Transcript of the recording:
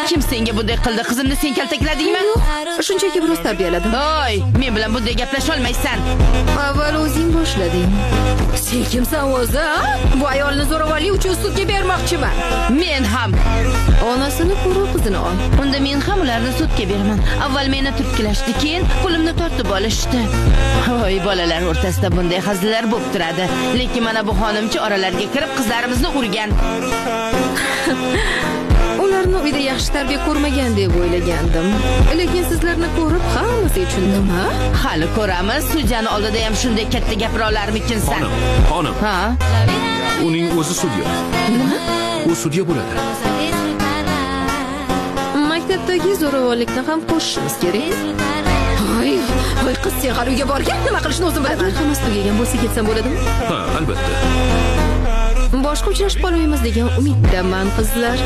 Kim senga bunday qildi? Qizimni sen kaltakladingmi? Shunchaki biroz tarbiyaladim. Oy, men bilan bunday gaplasha olmaysan. Avval o'zing boshlading. Sen kimsan o'zi, a? Bu ayolni zo'ravonlik uchun sudga bermoqchiman. Men ham. Onasini ko'rib qizini ol. Unda men ham ularni sudga beraman. Avval meni turtkilashdi, keyin pulimni tortib olishdi. Voy, bolalar o'rtasida bunday hazillar bo'lib turadi. Lekin mana bu xonimchi oralarga kirib qizlarimizni urgan. Ularni uyda yaxshi tarbiya ko'rmagan deb o'ylagandim. Lekin sizlarni ko'rib hammasiga tushundim, ha? Hali ko'ramiz. Sudyani oldida ham shunday katta gapira olarmikinsan? Xonim. Ha? Uning o'zi sudya. Nima? U sudya bo'ladi. Maktabdagi zo'ravonlikni ham qo'shishimiz kerak. Voy qiz, sen hali uyga borgan, nima qilishni o'zim bilaman. Hammasi tugagan bo'lsa ketsam bo'ladimi? Ha, albatta. Boshqa uchrashib qolmaymiz degan umiddaman, qizlar.